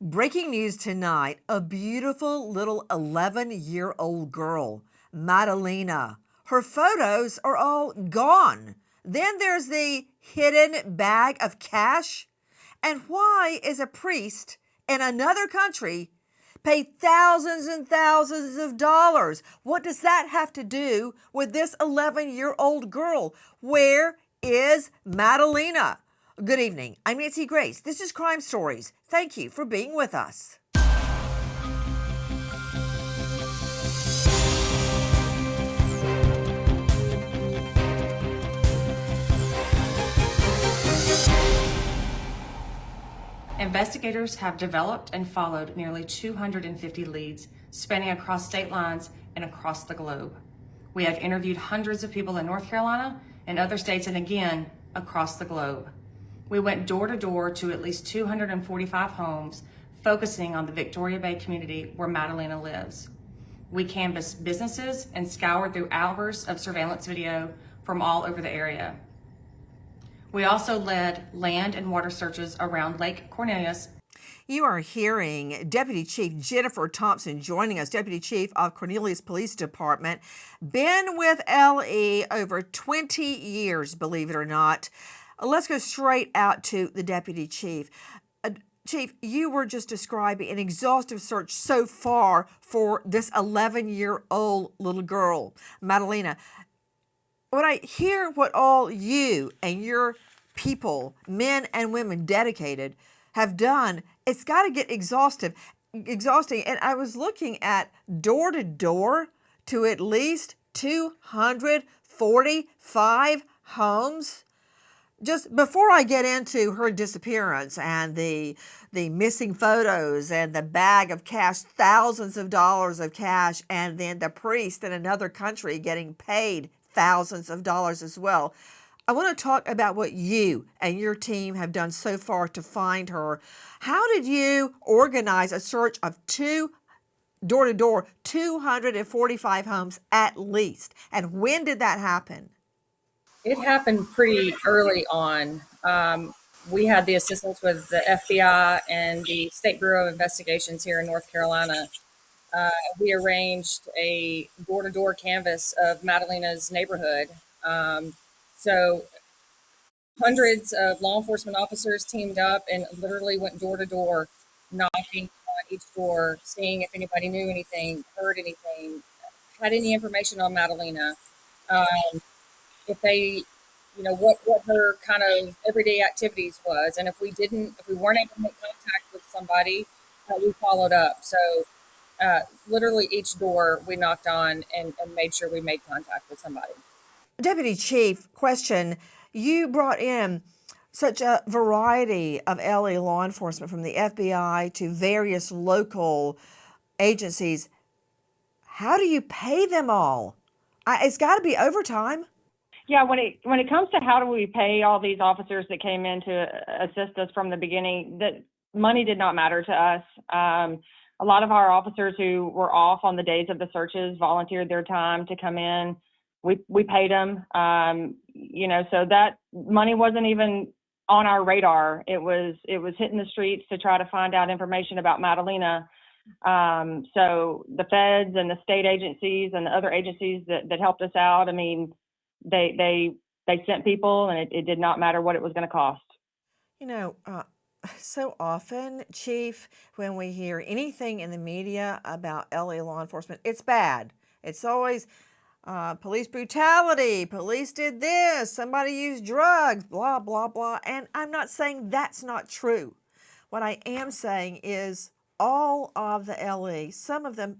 Breaking news tonight, a beautiful little 11-year-old girl, Madalina. Her photos are all gone. Then there's the hidden bag of cash. And why is a priest in another country paid thousands and thousands of dollars? What does that have to do with this 11-year-old girl? Where is Madalina? Good evening. I'm Nancy Grace. This is Crime Stories. Thank you for being with us. Investigators have developed and followed nearly 250 leads spanning across state lines and across the globe. We have interviewed hundreds of people in North Carolina and other states, and again, across the globe. We went door to door to at least 245 homes, focusing on the Victoria Bay community where Madalina lives. We canvassed businesses and scoured through hours of surveillance video from all over the area. We also led land and water searches around Lake Cornelius. You are hearing Deputy Chief Jennifer Thompson joining us, Deputy Chief of Cornelius Police Department. Been with LE over 20 years, believe it or not. Let's go straight out to the Deputy Chief. Chief, you were just describing an exhaustive search so far for this 11-year-old little girl, Madalina. When I hear what all you and your people, men and women dedicated, have done, it's got to get exhausting. And I was looking at door to door to at least 245 homes. Just before I get into her disappearance and the missing photos and the bag of cash, thousands of dollars of cash, and then the priest in another country getting paid thousands of dollars as well, I want to talk about what you and your team have done so far to find her. How did you organize a search of door to door, 245 homes at least? And when did that happen? It happened pretty early on. We had the assistance with the FBI and the State Bureau of Investigations here in North Carolina. We arranged a door-to-door canvass of Madalina's neighborhood. So hundreds of law enforcement officers teamed up and literally went door to door, knocking on each door, seeing if anybody knew anything, heard anything, had any information on Madalina. If they, what her kind of everyday activities was. And if we weren't able to make contact with somebody, we followed up. So literally each door we knocked on and made sure we made contact with somebody. Deputy Chief, question. You brought in such a variety of LA law enforcement, from the FBI to various local agencies. How do you pay them all? It's got to be overtime. Yeah, when it comes to how do we pay all these officers that came in to assist us from the beginning, that money did not matter to us. A lot of our officers who were off on the days of the searches volunteered their time to come in. We paid them, so that money wasn't even on our radar. It was hitting the streets to try to find out information about Madalina. So the feds and the state agencies and the other agencies that helped us out, I mean, they sent people, and it did not matter what it was going to cost. So often, Chief, when we hear anything in the media about LA law enforcement, it's bad. It's always police brutality, police did this, somebody used drugs, blah, blah, blah. And I'm not saying that's not true. What I am saying is all of the LE, some of the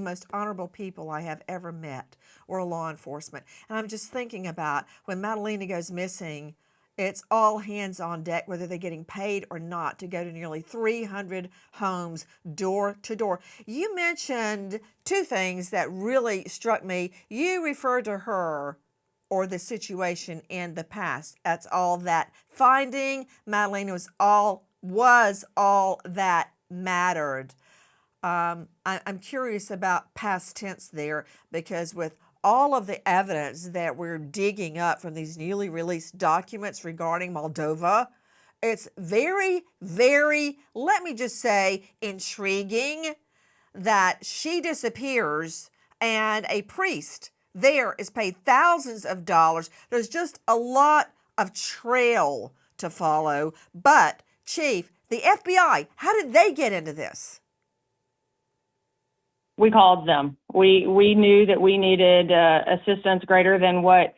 most honorable people I have ever met were law enforcement. And I'm just thinking about when Madalina goes missing, it's all hands on deck, whether they're getting paid or not, to go to nearly 300 homes door to door. You mentioned two things that really struck me. You referred to her or the situation in the past. That's all that. Finding Madalina was all that mattered. I'm curious about past tense there, because with all of the evidence that we're digging up from these newly released documents regarding Moldova, It's very, very, let me just say, intriguing that she disappears and a priest there is paid thousands of dollars. There's just a lot of trail to follow. But, Chief, the FBI, how did they get into this? We called them. We knew that we needed assistance greater than what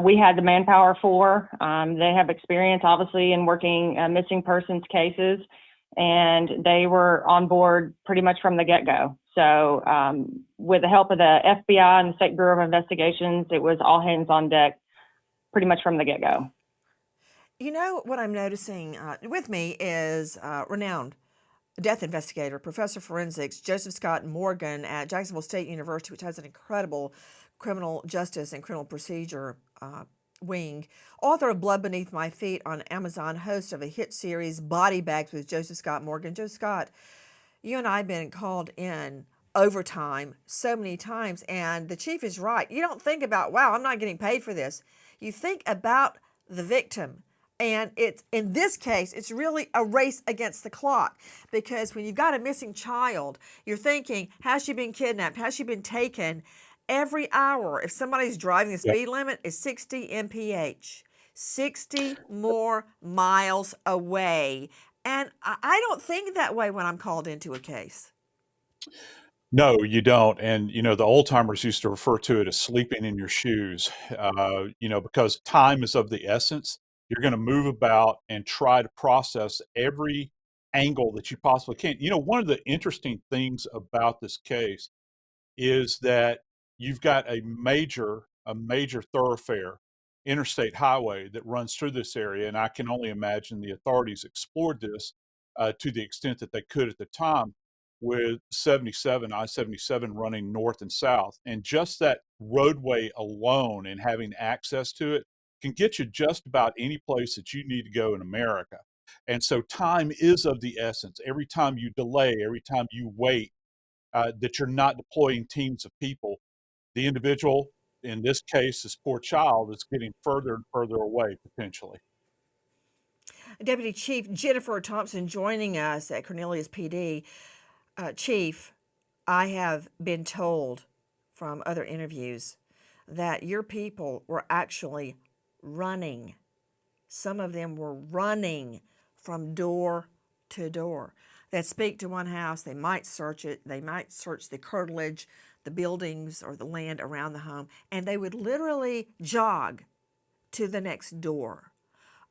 we had the manpower for. They have experience, obviously, in working missing persons cases, and they were on board pretty much from the get-go. So with the help of the FBI and the State Bureau of Investigations, it was all hands on deck pretty much from the get-go. You know what I'm noticing with me is renowned death investigator, professor of forensics, Joseph Scott Morgan at Jacksonville State University, which has an incredible criminal justice and criminal procedure wing, author of Blood Beneath My Feet on Amazon, host of a hit series, Body Bags with Joseph Scott Morgan. Joe Scott, you and I have been called in overtime so many times, and the chief is right. You don't think about, wow, I'm not getting paid for this. You think about the victim. And it's, in this case, it's really a race against the clock, because when you've got a missing child, you're thinking, has she been kidnapped? Has she been taken? Every hour, if somebody's driving the speed limit, is 60 mph, 60 more miles away. And I don't think that way when I'm called into a case. No, you don't. And, the old timers used to refer to it as sleeping in your shoes, because time is of the essence. You're going to move about and try to process every angle that you possibly can. One of the interesting things about this case is that you've got a major thoroughfare, interstate highway that runs through this area. And I can only imagine the authorities explored this to the extent that they could at the time, with I-77 running north and south. And just that roadway alone and having access to it can get you just about any place that you need to go in America. And so time is of the essence. Every time you delay, every time you wait, that you're not deploying teams of people, the individual, in this case, this poor child, is getting further and further away potentially. Deputy Chief Jennifer Thompson joining us at Cornelius PD. Chief, I have been told from other interviews that your people were actually running. Some of them were running from door to door. They'd speak to one house, they might search it, they might search the curtilage, the buildings, or the land around the home, and they would literally jog to the next door.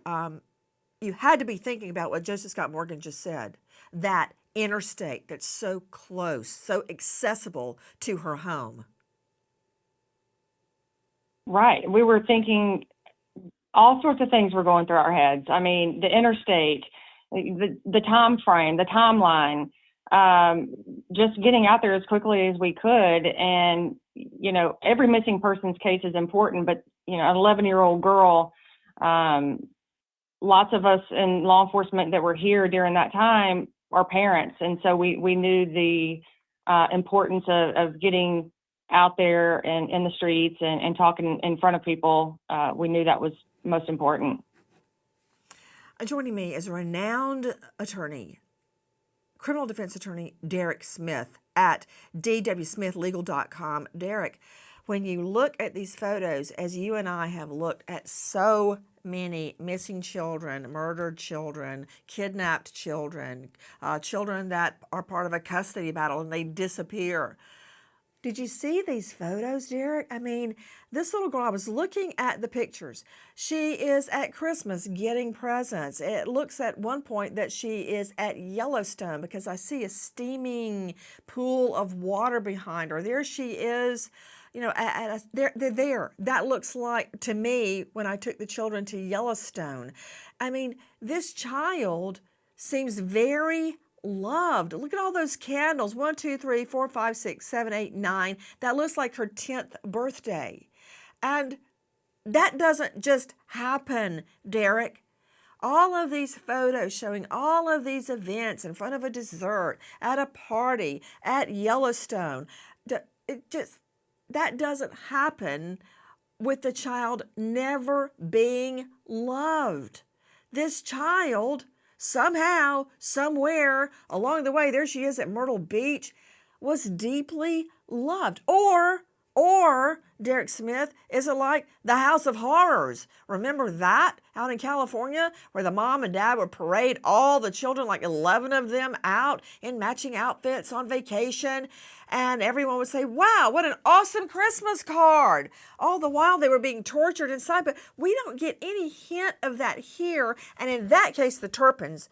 You had to be thinking about what Joseph Scott Morgan just said, that interstate that's so close, so accessible to her home. Right. We were thinking all sorts of things were going through our heads. I mean, the interstate, the time frame, the timeline, just getting out there as quickly as we could. And, every missing persons case is important, but, an 11-year-old girl, lots of us in law enforcement that were here during that time are parents. And so we knew the importance of getting out there and in the streets and talking in front of people. We knew that was most important. Joining me is a renowned attorney, criminal defense attorney, Derek Smith at dwsmithlegal.com. Derek, when you look at these photos, as you and I have looked at so many missing children, murdered children, kidnapped children, children that are part of a custody battle and they disappear. Did you see these photos, Derek? I mean, this little girl, I was looking at the pictures. She is at Christmas getting presents. It looks at one point that she is at Yellowstone, because I see a steaming pool of water behind her. There she is, they're there. That looks like, to me, when I took the children to Yellowstone. I mean, this child seems very loved. Look at all those candles. 1, 2, 3, 4, 5, 6, 7, 8, 9. That looks like her 10th birthday. And that doesn't just happen, Derek. All of these photos showing all of these events in front of a dessert, at a party, at Yellowstone, that doesn't happen with the child never being loved. this child somehow, somewhere along the way, there she is at Myrtle Beach, was deeply loved. Or, Derek Smith, is it like the House of Horrors? Remember that out in California where the mom and dad would parade all the children, like 11 of them, out in matching outfits on vacation, and everyone would say, wow, what an awesome Christmas card. All the while they were being tortured inside, but we don't get any hint of that here. And in that case, the Turpins,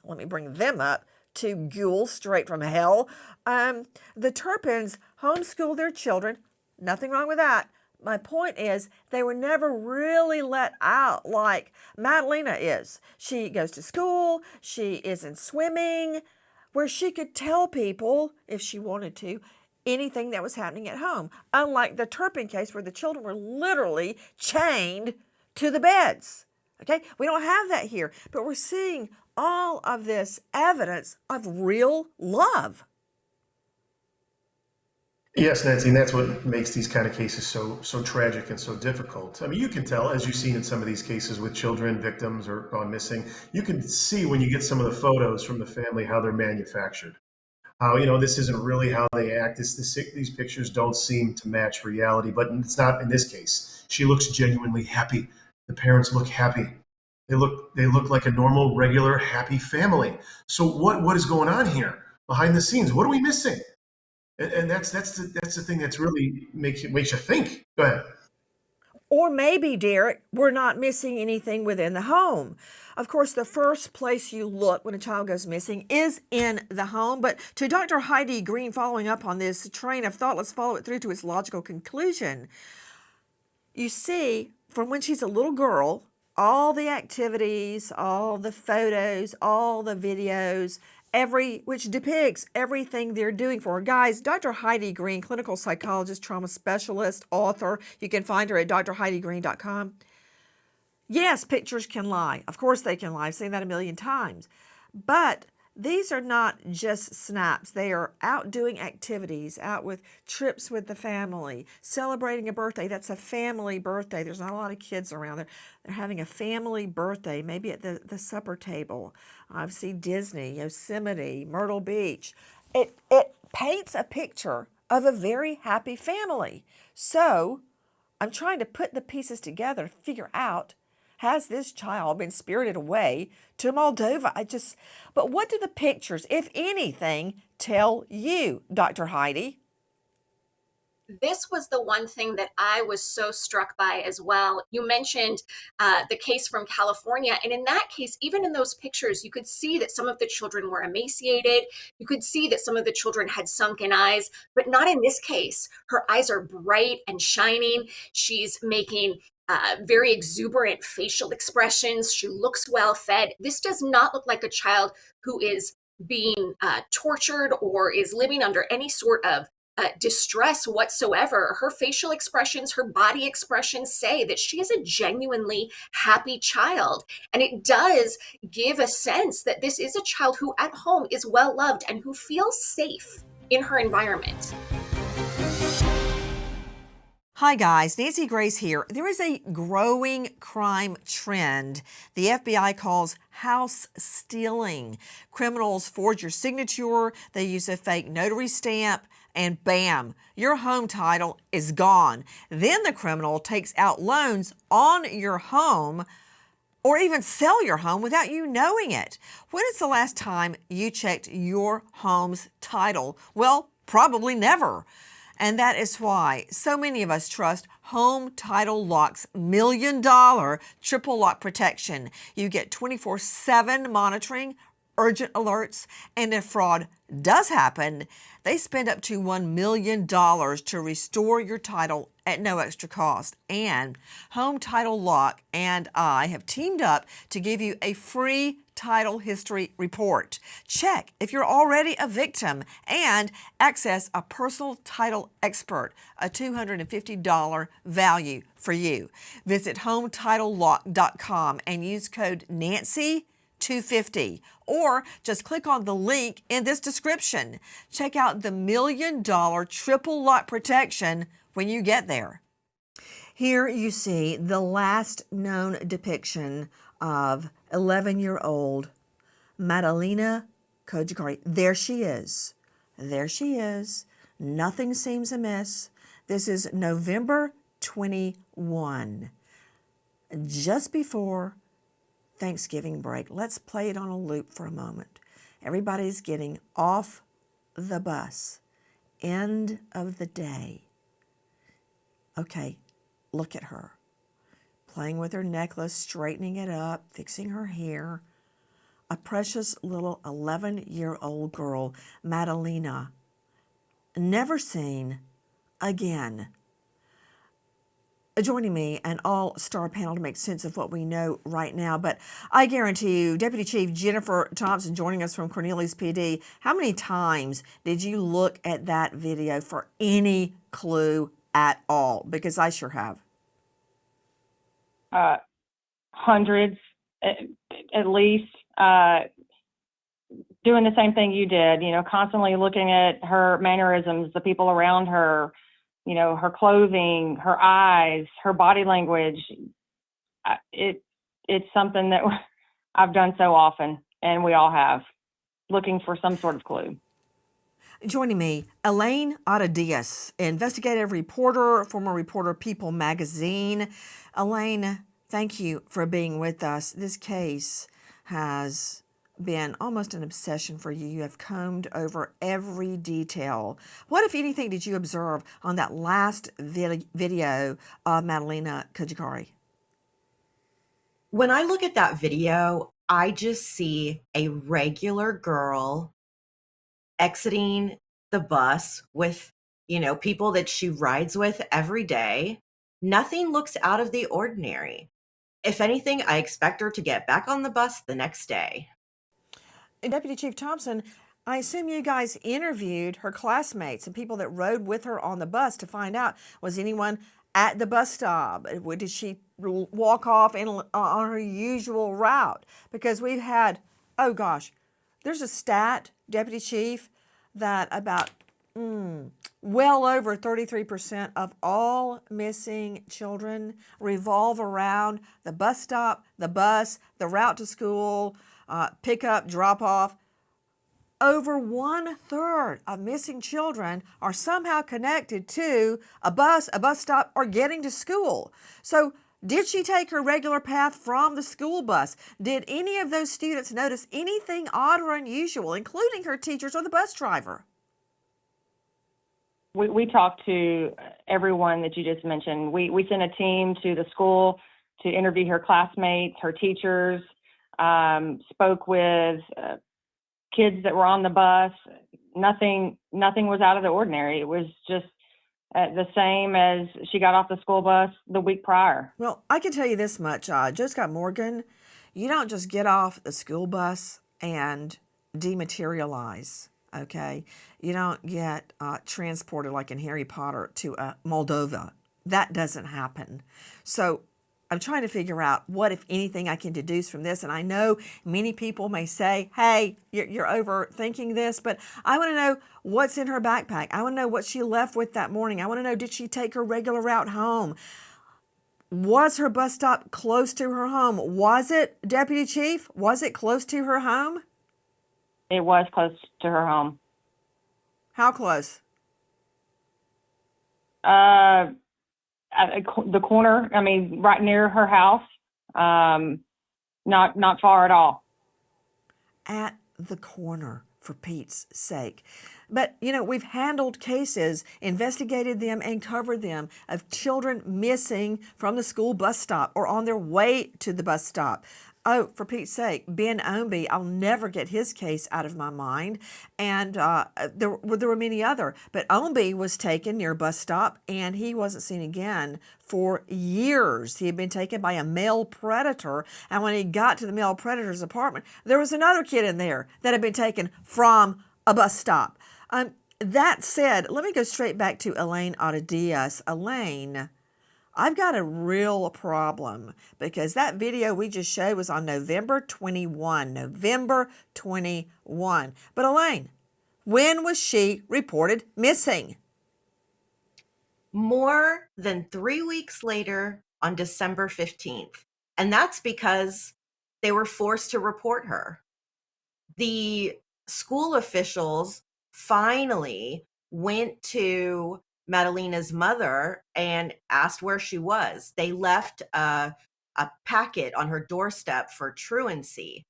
let me bring them up, two ghouls straight from hell. The Turpins homeschool their children. Nothing wrong with that. My point is, they were never really let out like Madalina is. She goes to school, she is in swimming, where she could tell people, if she wanted to, anything that was happening at home. Unlike the Turpin case where the children were literally chained to the beds. Okay, we don't have that here, but we're seeing all of this evidence of real love. Yes, Nancy, and that's what makes these kind of cases so tragic and so difficult. I mean, you can tell, as you've seen in some of these cases with children, victims, or gone missing, you can see when you get some of the photos from the family how they're manufactured. How, this isn't really how they act. These pictures don't seem to match reality, but it's not in this case. She looks genuinely happy. The parents look happy. They look like a normal, regular, happy family. So what is going on here behind the scenes? What are we missing? And that's the thing that's really makes you think. Go ahead. Or maybe, Derek, we're not missing anything within the home. Of course, the first place you look when a child goes missing is in the home. But to Dr. Heidi Green, following up on this train of thought, let's follow it through to its logical conclusion. You see, from when she's a little girl, all the activities, all the photos, all the videos, which depicts everything they're doing for her. Guys, Dr. Heidi Green, clinical psychologist, trauma specialist, author. You can find her at drheidigreen.com. Yes, pictures can lie. Of course they can lie. I've seen that a million times. But these are not just snaps. They are out doing activities, out with trips with the family, celebrating a birthday. That's a family birthday. There's not a lot of kids around there. They're having a family birthday, maybe at the supper table. I've seen Disney, Yosemite, Myrtle Beach. It paints a picture of a very happy family. So I'm trying to put the pieces together to figure out, has this child been spirited away to Moldova? But what do the pictures, if anything, tell you, Dr. Heidi? This was the one thing that I was so struck by as well. You mentioned the case from California. And in that case, even in those pictures, you could see that some of the children were emaciated. You could see that some of the children had sunken eyes, but not in this case. Her eyes are bright and shining. She's making very exuberant facial expressions. She looks well fed. This does not look like a child who is being tortured or is living under any sort of distress whatsoever. Her facial expressions, her body expressions say that she is a genuinely happy child. And it does give a sense that this is a child who at home is well loved and who feels safe in her environment. Hi guys, Nancy Grace here. There is a growing crime trend the FBI calls house stealing. Criminals forge your signature, they use a fake notary stamp, and bam, your home title is gone. Then the criminal takes out loans on your home or even sell your home without you knowing it. When is the last time you checked your home's title? Well, probably never. And that is why so many of us trust Home Title Lock's $1 million triple lock protection. You get 24/7 monitoring, urgent alerts, and if fraud does happen, they spend up to $1 million to restore your title at no extra cost. And Home Title Lock and I have teamed up to give you a free title history report. Check if you're already a victim and access a personal title expert, a $250 value for you. Visit HometitleLock.com and use code Nancy250 or just click on the link in this description. Check out the $1 million triple lock protection when you get there. Here you see the last known depiction of 11-year-old Madalina Cojocari. There she is. There she is. Nothing seems amiss. This is November 21, just before Thanksgiving break. Let's play it on a loop for a moment. Everybody's getting off the bus. End of the day. Okay, look at her. Playing with her necklace, straightening it up, fixing her hair. A precious little 11-year-old girl, Madalina, never seen again. Joining me, an all-star panel to make sense of what we know right now. But I guarantee you, Deputy Chief Jennifer Thompson joining us from Cornelius PD, how many times did you look at that video for any clue at all? Because I sure have. Hundreds, at least. Doing the same thing you did, constantly looking at her mannerisms, the people around her, her clothing, her eyes, her body language. It's something that I've done so often, and we all have, looking for some sort of clue. Joining me, Elaine Diaz, investigative reporter, former reporter, People magazine. Elaine, thank you for being with us. This case has been almost an obsession for you. You have combed over every detail. What, if anything, did you observe on that last video of Madalina Cojocari? When I look at that video, I just see a regular girl exiting the bus with, people that she rides with every day. Nothing looks out of the ordinary. If anything, I expect her to get back on the bus the next day. Deputy Chief Thompson, I assume you guys interviewed her classmates and people that rode with her on the bus to find out, was anyone at the bus stop? Did she walk off on her usual route? Because we've had, oh gosh, there's a stat, Deputy Chief, that about well over 33% of all missing children revolve around the bus stop, the bus, the route to school, pick up, drop off. Over 1/3 of missing children are somehow connected to a bus stop, or getting to school. So did she take her regular path from the school bus? Did any of those students notice anything odd or unusual, including her teachers or the bus driver? We talked to everyone that you just mentioned. We sent a team to the school to interview her classmates, her teachers, spoke with kids that were on the bus. Nothing was out of the ordinary. It was just the same as she got off the school bus the week prior. Well, I can tell you this much, Joe Scott Morgan, you don't just get off the school bus and dematerialize, okay? You don't get transported like in Harry Potter to Moldova. That doesn't happen. So I'm trying to figure out what, if anything, I can deduce from this. And I know many people may say, hey, you're overthinking this, but I want to know what's in her backpack. I want to know what she left with that morning. I want to know, did she take her regular route home? Was her bus stop close to her home? Was it, Deputy Chief? Was it close to her home? It was close to her home. How close? At the corner, right near her house, not far at all. At the corner, for Pete's sake. But, we've handled cases, investigated them, and covered them of children missing from the school bus stop or on their way to the bus stop. Oh, for Pete's sake, Ben Omby, I'll never get his case out of my mind. And there were many other. But Omby was taken near a bus stop, and he wasn't seen again for years. He had been taken by a male predator. And when he got to the male predator's apartment, there was another kid in there that had been taken from a bus stop. That said, let me go straight back to Elaine Diaz. Elaine, I've got a real problem, because that video we just showed was on November 21. November 21. But Elaine, when was she reported missing? More than 3 weeks later, on December 15th. And that's because they were forced to report her. The school officials finally went to Madalina's mother and asked where she was. They left a packet on her doorstep for truancy.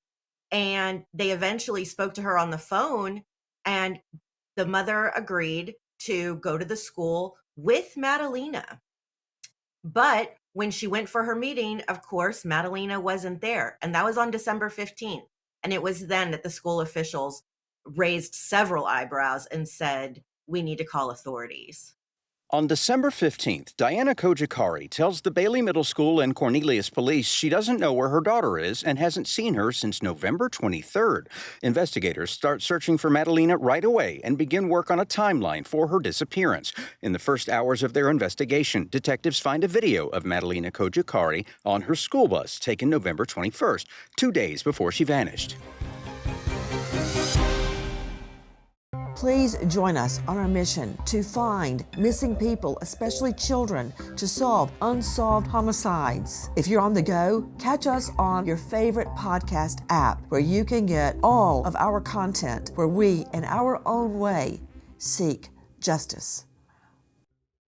And they eventually spoke to her on the phone, and the mother agreed to go to the school with Madalina. But when she went for her meeting, of course, Madalina wasn't there. And that was on December 15th. And it was then that the school officials raised several eyebrows and said, we need to call authorities. On December 15th, Diana Cojocari tells the Bailey Middle School and Cornelius Police she doesn't know where her daughter is and hasn't seen her since November 23rd. Investigators start searching for Madalina right away and begin work on a timeline for her disappearance. In the first hours of their investigation, detectives find a video of Madalina Cojocari on her school bus taken November 21st, 2 days before she vanished. Please join us on our mission to find missing people, especially children, to solve unsolved homicides. If you're on the go, catch us on your favorite podcast app where you can get all of our content where we, in our own way, seek justice.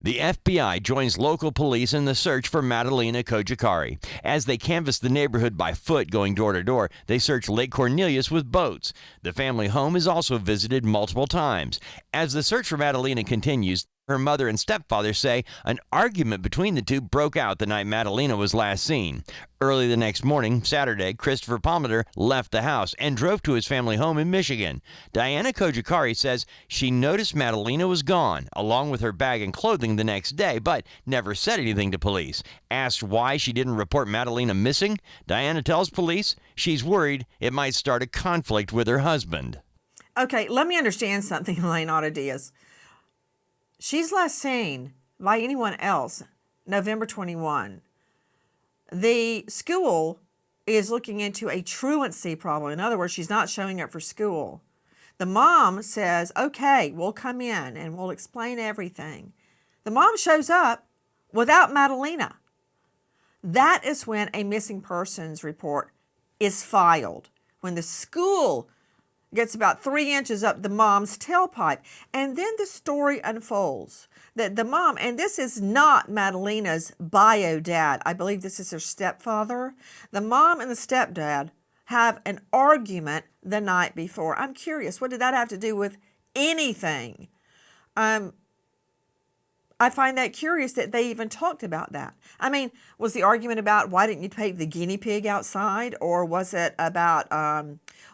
The FBI joins local police in the search for Madalina Cojocari. As they canvass the neighborhood by foot going door to door, they search Lake Cornelius with boats. The family home is also visited multiple times. As the search for Madalina continues, her mother and stepfather say an argument between the two broke out the night Madalina was last seen. Early the next morning, Saturday, Christopher Palmer left the house and drove to his family home in Michigan. Diana Cojocari says she noticed Madalina was gone, along with her bag and clothing the next day, but never said anything to police. Asked why she didn't report Madalina missing, Diana tells police she's worried it might start a conflict with her husband. Okay, let me understand something, Elaine Auto Diaz. She's last seen by anyone else November 21. The school is looking into a truancy problem. In other words, she's not showing up for school. The mom says, okay, we'll come in and we'll explain everything. The mom shows up without Madalina. That is when a missing persons report is filed. When the school gets about 3 inches up the mom's tailpipe. And then the story unfolds that the mom, and this is not Madalina's bio dad, I believe this is her stepfather. The mom and the stepdad have an argument the night before. I'm curious, what did that have to do with anything? I find that curious that they even talked about that. I mean, was the argument about why didn't you take the guinea pig outside? Or was it about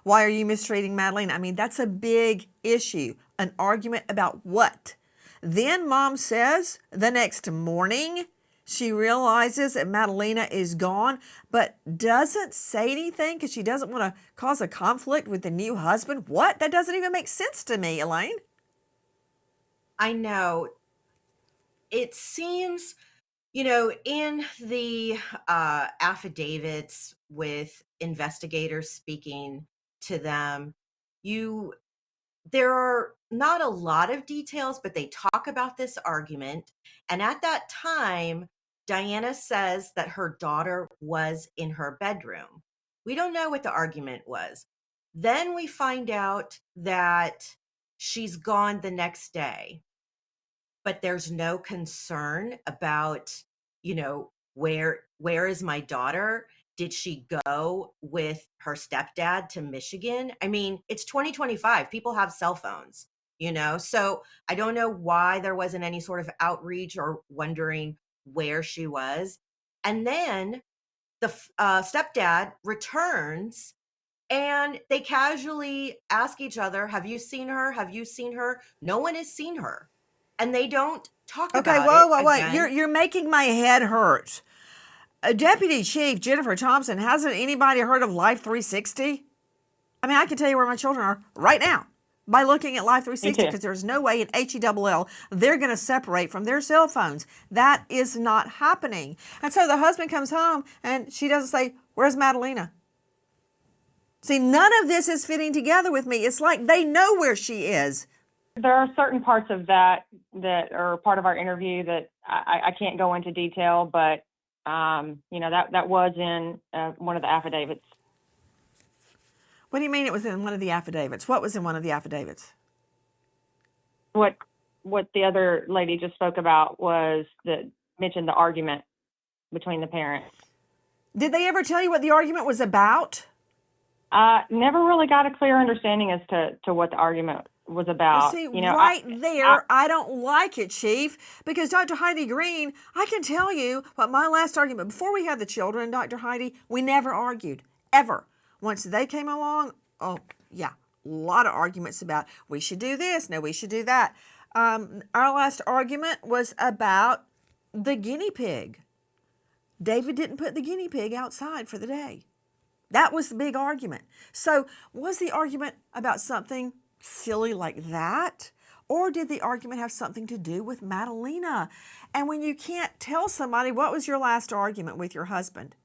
why are you mistreating Madalina? I mean, that's a big issue. An argument about what? Then mom says the next morning she realizes that Madalina is gone, but doesn't say anything because she doesn't want to cause a conflict with the new husband. What? That doesn't even make sense to me, Elaine. I know. It seems, in the affidavits with investigators speaking to them, there are not a lot of details, but they talk about this argument. And at that time, Diana says that her daughter was in her bedroom. We don't know what the argument was. Then we find out that she's gone the next day. But there's no concern about, where is my daughter? Did she go with her stepdad to Michigan? I mean, it's 2025. People have cell phones, so I don't know why there wasn't any sort of outreach or wondering where she was. And then the stepdad returns and they casually ask each other, have you seen her? Have you seen her? No one has seen her. And they don't talk about it. Okay, wait. Again. You're making my head hurt. Deputy Chief Jennifer Thompson, hasn't anybody heard of Life 360? I mean, I can tell you where my children are right now by looking at Life 360 because there's no way in HELL they're going to separate from their cell phones. That is not happening. And so the husband comes home and she doesn't say, where's Madalina? See, none of this is fitting together with me. It's like they know where she is. There are certain parts of that are part of our interview that I can't go into detail, but that was in one of the affidavits. What do you mean it was in one of the affidavits? What was in one of the affidavits? What the other lady just spoke about was mentioned the argument between the parents. Did they ever tell you what the argument was about? Never really got a clear understanding as to what the argument was Well, about. see, You know, right there, I don't like it, Chief, because Dr. Heidi Green, I can tell you what my last argument, before we had the children, Dr. Heidi, we never argued, ever. Once they came along, oh, yeah, a lot of arguments about we should do this, no, we should do that. Our last argument was about the guinea pig. David didn't put the guinea pig outside for the day. That was the big argument. So was the argument about something silly like that? Or did the argument have something to do with Madalina? And when you can't tell somebody what was your last argument with your husband,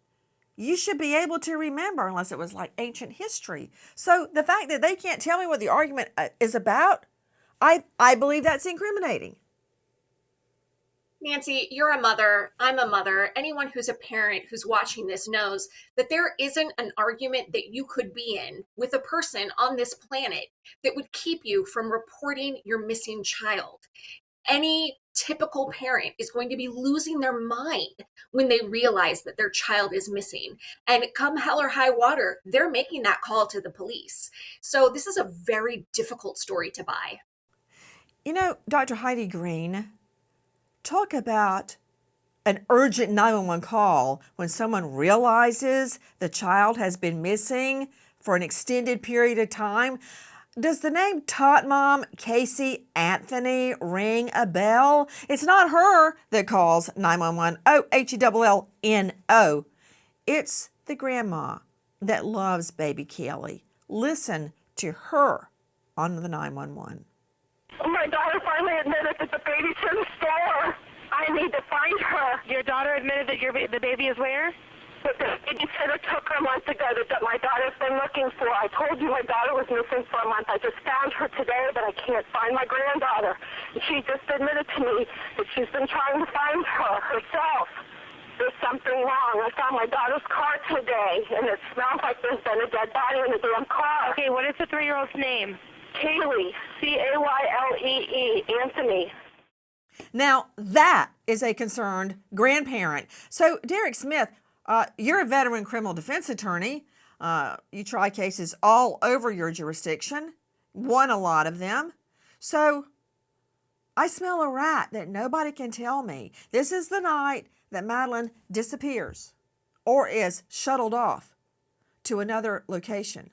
you should be able to remember, unless it was like ancient history. So the fact that they can't tell me what the argument is about, I believe that's incriminating. Nancy, you're a mother. I'm a mother. Anyone who's a parent who's watching this knows that there isn't an argument that you could be in with a person on this planet that would keep you from reporting your missing child. Any typical parent is going to be losing their mind when they realize that their child is missing. And come hell or high water, they're making that call to the police. So this is a very difficult story to buy. You know, Dr. Heidi Green, talk about an urgent 911 call when someone realizes the child has been missing for an extended period of time. Does the name Tot Mom Casey Anthony ring a bell? It's not her that calls 911. Oh, HELLNO. It's the grandma that loves baby Kelly. Listen to her on the 911. My daughter finally admitted that the baby's in the store. I need to find her. Your daughter admitted that the baby is where? But the babysitter took her a month ago that my daughter's been looking for. I told you my daughter was missing for a month. I just found her today, but I can't find my granddaughter. And she just admitted to me that she's been trying to find her herself. There's something wrong. I found my daughter's car today, and it smells like there's been a dead body in the damn car. Okay, what is the 3-year-old's name? Kaylee, Caylee, Anthony. Now, that is a concerned grandparent. So, Derek Smith, you're a veteran criminal defense attorney. You try cases all over your jurisdiction, won a lot of them. So, I smell a rat that nobody can tell me. This is the night that Madeline disappears or is shuttled off to another location.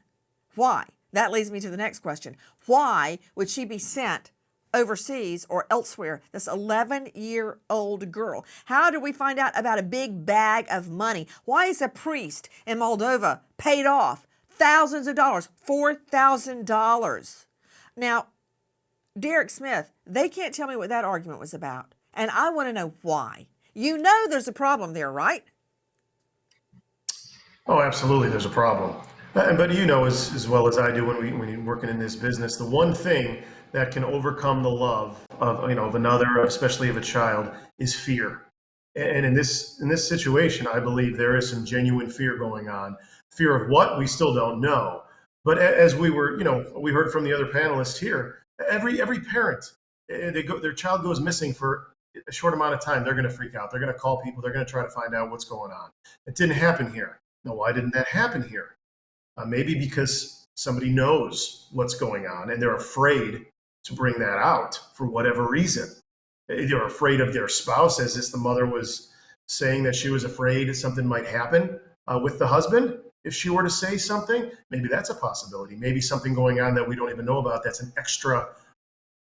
Why? That leads me to the next question. Why would she be sent overseas or elsewhere, this 11-year-old girl? How do we find out about a big bag of money? Why is a priest in Moldova paid off thousands of dollars, $4,000? Now, Derek Smith, they can't tell me what that argument was about, and I want to know why. You know there's a problem there, right? Oh, absolutely, there's a problem. But you know as well as I do when you're working in this business, the one thing that can overcome the love of another, especially of a child, is fear. And in this situation, I believe there is some genuine fear going on. Fear of what? We still don't know. But as we heard from the other panelists here, every parent, their child goes missing for a short amount of time, they're going to freak out. They're going to call people. They're going to try to find out what's going on. It didn't happen here. Now, why didn't that happen here? Maybe because somebody knows what's going on and they're afraid to bring that out for whatever reason. They're afraid of their spouse, as the mother was saying that she was afraid something might happen with the husband. If she were to say something, maybe that's a possibility. Maybe something going on that we don't even know about, that's an extra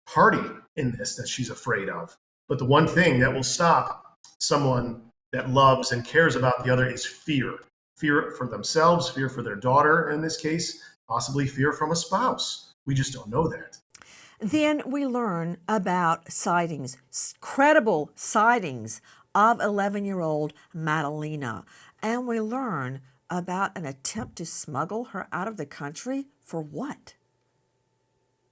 party in this that she's afraid of. But the one thing that will stop someone that loves and cares about the other is fear. Fear for themselves, fear for their daughter in this case, possibly fear from a spouse. We just don't know that. Then we learn about sightings, credible sightings of 11-year-old Madalina. And we learn about an attempt to smuggle her out of the country for what?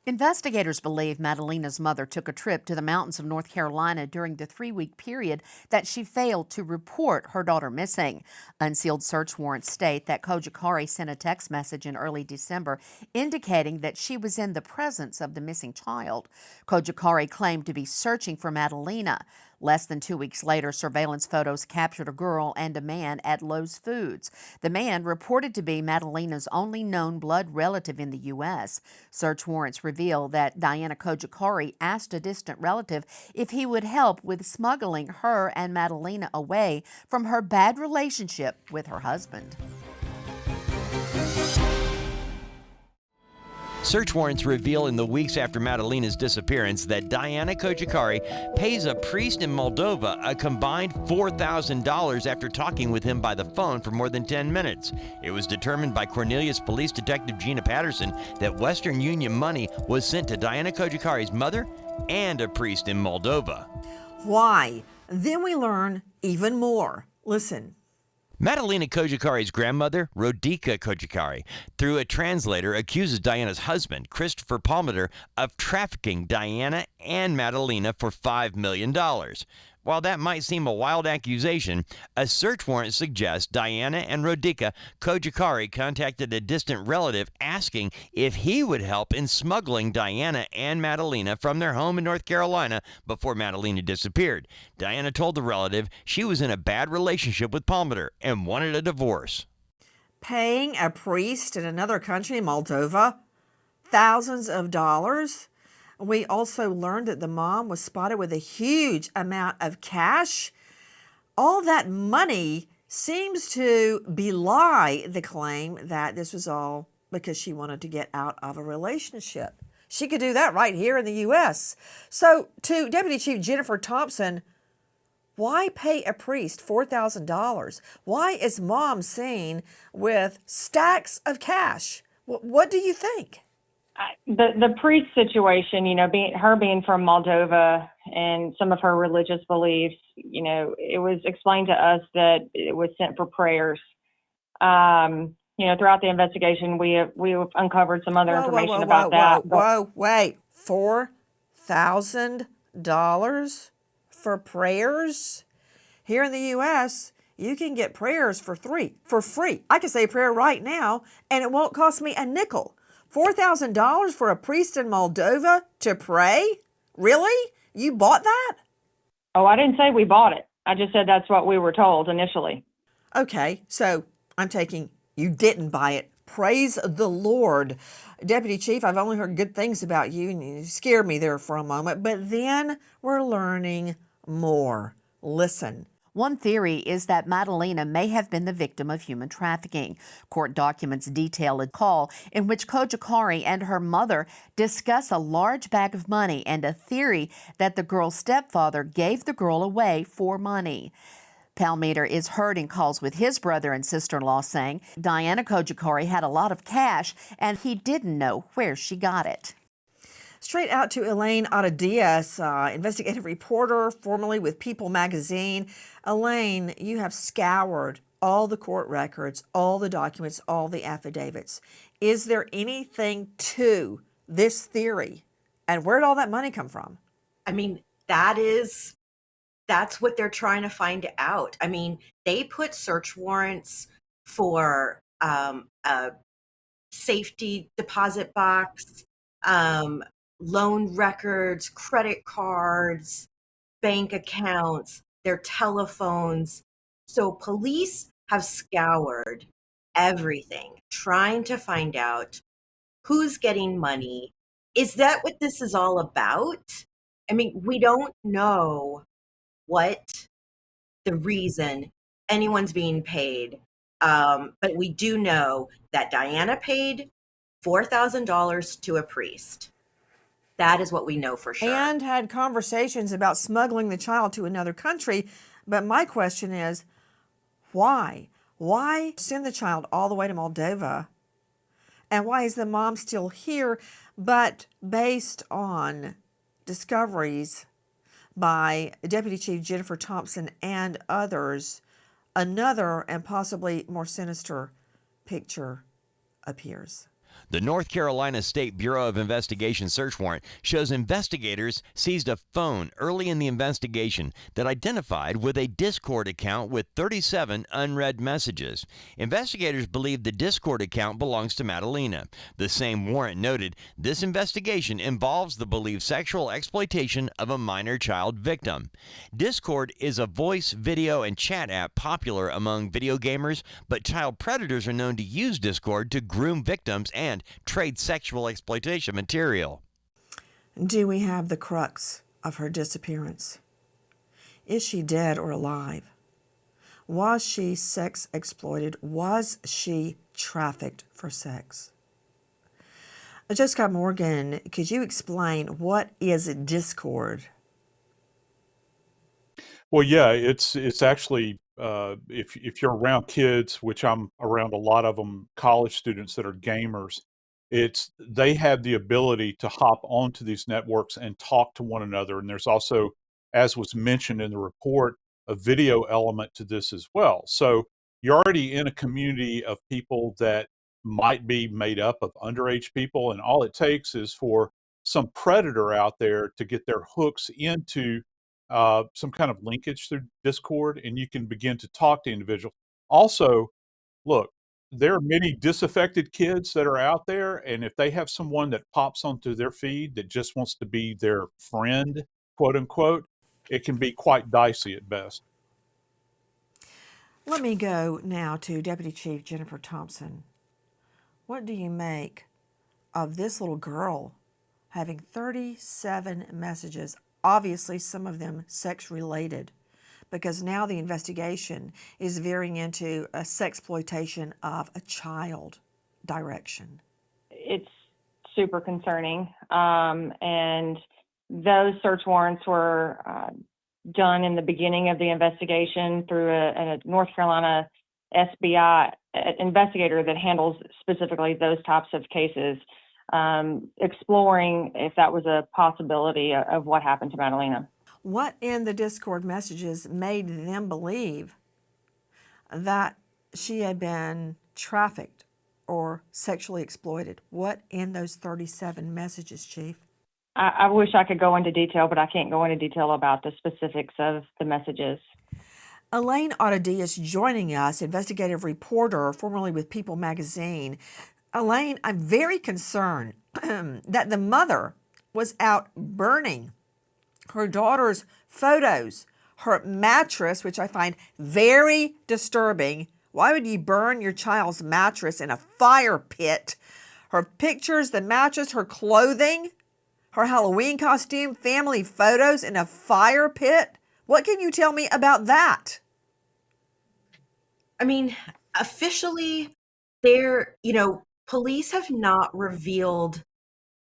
Investigators believe Madalina's mother took a trip to the mountains of North Carolina during the 3-week period that she failed to report her daughter missing. Unsealed search warrants state that Cojocari sent a text message in early December indicating that she was in the presence of the missing child. Cojocari claimed to be searching for Madalina. Less than 2 weeks later, surveillance photos captured a girl and a man at Lowe's Foods. The man reported to be Madalina's only known blood relative in the U.S. Search warrants reveal that Diana Cojocari asked a distant relative if he would help with smuggling her and Madalina away from her bad relationship with her husband. Search warrants reveal in the weeks after Madalina's disappearance that Diana Cojocari pays a priest in Moldova a combined $4,000 after talking with him by the phone for more than 10 minutes. It was determined by Cornelius Police Detective Gina Patterson that Western Union money was sent to Diana Cojocari's mother and a priest in Moldova. Why? Then we learn even more. Listen. Madalina Cojocari's grandmother, Rodica Cojocari, through a translator, accuses Diana's husband, Christopher Palmer, of trafficking Diana and Madalina for $5 million. While that might seem a wild accusation, a search warrant suggests Diana and Rodica Cojocari contacted a distant relative asking if he would help in smuggling Diana and Madalina from their home in North Carolina before Madalina disappeared. Diana told the relative she was in a bad relationship with Palmer and wanted a divorce. Paying a priest in another country, Moldova, thousands of dollars? We also learned that the mom was spotted with a huge amount of cash. All that money seems to belie the claim that this was all because she wanted to get out of a relationship. She could do that right here in the U.S. So to Deputy Chief Jennifer Thompson, why pay a priest $4,000? Why is mom seen with stacks of cash? What do you think? The priest situation, being from Moldova and some of her religious beliefs, it was explained to us that it was sent for prayers. Throughout the investigation, we have uncovered some other information about that. Wait, $4,000 for prayers? Here in the U.S., you can get prayers for free. I can say a prayer right now, and it won't cost me a nickel. $4,000 for a priest in Moldova to pray? Really? You bought that? Oh, I didn't say we bought it. I just said that's what we were told initially. Okay, so I'm taking you didn't buy it. Praise the Lord. Deputy Chief, I've only heard good things about you, and you scared me there for a moment, but then we're learning more. Listen. One theory is that Madalina may have been the victim of human trafficking. Court documents detail a call in which Cojocari and her mother discuss a large bag of money and a theory that the girl's stepfather gave the girl away for money. Palmer is heard in calls with his brother and sister-in-law saying Diana Cojocari had a lot of cash and he didn't know where she got it. Straight out to Elaine Otadias, investigative reporter, formerly with People magazine. Elaine, you have scoured all the court records, all the documents, all the affidavits. Is there anything to this theory? And where did all that money come from? I mean, that's what they're trying to find out. I mean, they put search warrants for a safety deposit box, loan records, credit cards, bank accounts, their telephones. So police have scoured everything, trying to find out who's getting money. Is that what this is all about? I mean, we don't know what the reason anyone's being paid, but we do know that Diana paid $4,000 to a priest. That is what we know for sure. And had conversations about smuggling the child to another country. But my question is, why? Why send the child all the way to Moldova? And why is the mom still here? But based on discoveries by Deputy Chief Jennifer Thompson and others, another and possibly more sinister picture appears. The North Carolina State Bureau of Investigation search warrant shows investigators seized a phone early in the investigation that identified with a Discord account with 37 unread messages. Investigators believe the Discord account belongs to Madalina. The same warrant noted this investigation involves the believed sexual exploitation of a minor child victim. Discord is a voice, video, and chat app popular among video gamers, but child predators are known to use Discord to groom victims and trade sexual exploitation material. Do we have the crux of her disappearance? Is she dead or alive? Was she sex exploited? Was she trafficked for sex? Jessica Morgan, could you explain what is Discord? Well, yeah, it's actually if you're around kids, which I'm around a lot of them, college students that are gamers, they have the ability to hop onto these networks and talk to one another. And there's also, as was mentioned in the report, a video element to this as well. So you're already in a community of people that might be made up of underage people, and all it takes is for some predator out there to get their hooks into some kind of linkage through Discord, and you can begin to talk to individuals. Also, look, there are many disaffected kids that are out there, and if they have someone that pops onto their feed that just wants to be their friend, quote unquote, it can be quite dicey at best. Let me go now to Deputy Chief Jennifer Thompson. What do you make of this little girl having 37 messages, obviously some of them sex related, because now the investigation is veering into a sexploitation of a child direction? It's super concerning. And those search warrants were done in the beginning of the investigation through a North Carolina SBI investigator that handles specifically those types of cases, exploring if that was a possibility of what happened to Madalina. What in the Discord messages made them believe that she had been trafficked or sexually exploited? What in those 37 messages, Chief? I wish I could go into detail, but I can't go into detail about the specifics of the messages. Elaine Ottody is joining us, investigative reporter, formerly with People magazine. Elaine, I'm very concerned that the mother was out burning her daughter's photos, her mattress, which I find very disturbing. Why would you burn your child's mattress in a fire pit? Her pictures, the mattress, her clothing, her Halloween costume, family photos in a fire pit. What can you tell me about that? I mean, officially, police have not revealed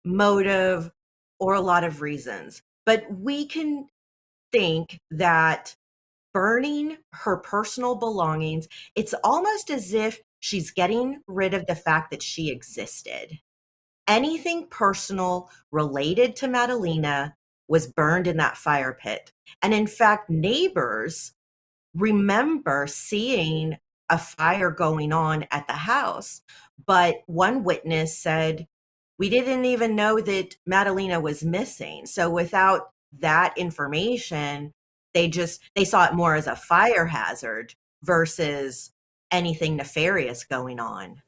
motive or a lot of reasons, but we can think that burning her personal belongings, it's almost as if she's getting rid of the fact that she existed. Anything personal related to Madalina was burned in that fire pit. And in fact, neighbors remember seeing a fire going on at the house. But one witness said, we didn't even know that Madalina was missing. So without that information, they saw it more as a fire hazard versus anything nefarious going on.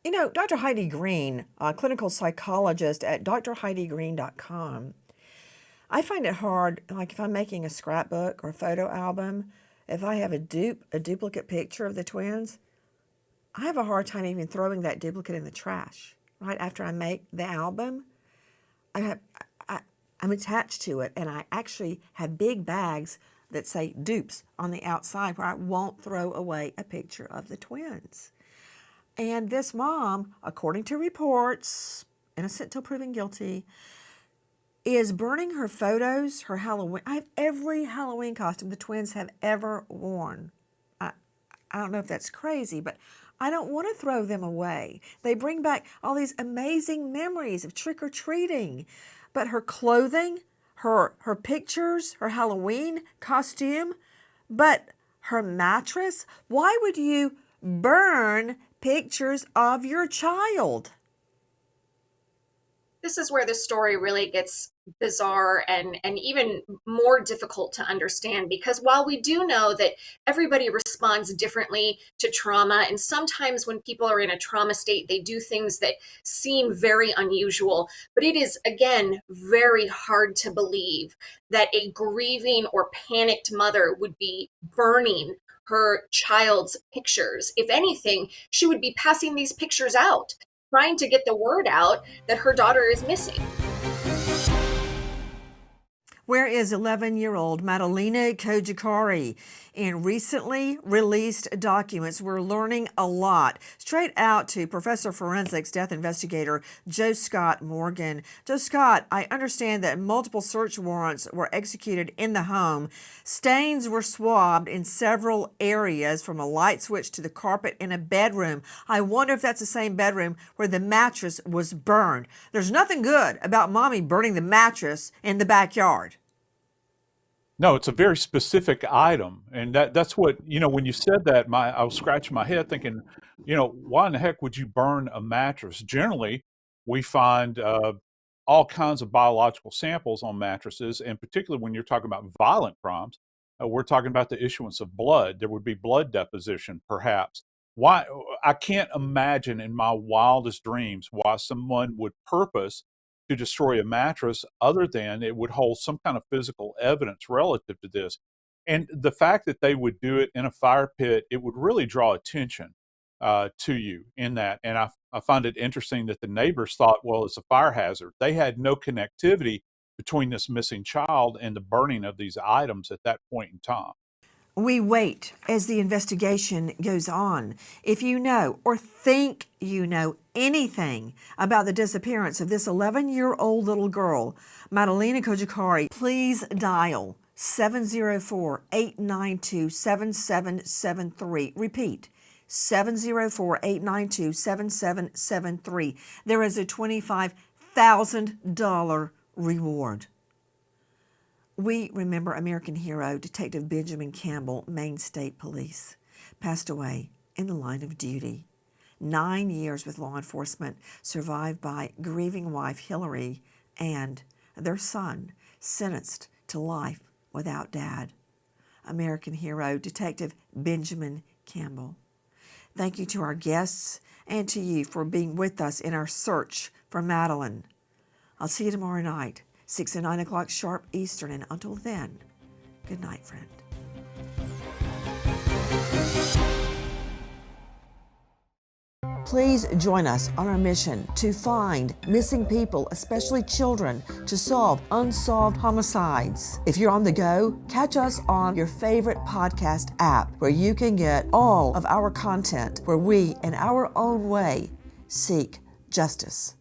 You know, Dr. Heidi Green, a clinical psychologist at drheidigreen.com, I find it hard, like if I'm making a scrapbook or a photo album, if I have a duplicate picture of the twins, I have a hard time even throwing that duplicate in the trash. Right after I make the album, I'm attached to it, and I actually have big bags that say dupes on the outside where I won't throw away a picture of the twins. And this mom, according to reports, innocent till proven guilty, is burning her photos, her Halloween. I have every Halloween costume the twins have ever worn. I don't know if that's crazy, but I don't want to throw them away. They bring back all these amazing memories of trick-or-treating. But her clothing, her pictures, her Halloween costume, but her mattress, why would you burn pictures of your child. This is where the story really gets bizarre and even more difficult to understand, because while we do know that everybody responds differently to trauma, and sometimes when people are in a trauma state, they do things that seem very unusual, but it is, again, very hard to believe that a grieving or panicked mother would be burning her child's pictures. If anything, she would be passing these pictures out, trying to get the word out that her daughter is missing. Where is 11-year-old Madalina Cojocari? In recently released documents, we're learning a lot. Straight out to Professor Forensics Death Investigator Joe Scott Morgan. Joe Scott, I understand that multiple search warrants were executed in the home. Stains were swabbed in several areas, from a light switch to the carpet in a bedroom. I wonder if that's the same bedroom where the mattress was burned. There's nothing good about mommy burning the mattress in the backyard. No, it's a very specific item, and that's what, when you said that, I was scratching my head thinking, why in the heck would you burn a mattress? Generally, we find all kinds of biological samples on mattresses, and particularly when you're talking about violent crimes, we're talking about the issuance of blood. There would be blood deposition, perhaps. Why? I can't imagine in my wildest dreams why someone would purpose to destroy a mattress other than it would hold some kind of physical evidence relative to this. And the fact that they would do it in a fire pit, it would really draw attention to you in that. And I find it interesting that the neighbors thought, well, it's a fire hazard. They had no connectivity between this missing child and the burning of these items at that point in time. We wait as the investigation goes on. If you know or think you know anything about the disappearance of this 11-year-old little girl, Madalina Cojocari, please dial 704-892-7773. Repeat, 704-892-7773. There is a $25,000 reward. We remember American hero Detective Benjamin Campbell, Maine State Police, passed away in the line of duty. 9 years with law enforcement, survived by grieving wife Hillary and their son, sentenced to life without dad. American hero Detective Benjamin Campbell. Thank you to our guests and to you for being with us in our search for Madeline. I'll see you tomorrow night, 6 and 9 o'clock sharp Eastern, and until then, good night, friend. Please join us on our mission to find missing people, especially children, to solve unsolved homicides. If you're on the go, catch us on your favorite podcast app, where you can get all of our content, where we, in our own way, seek justice.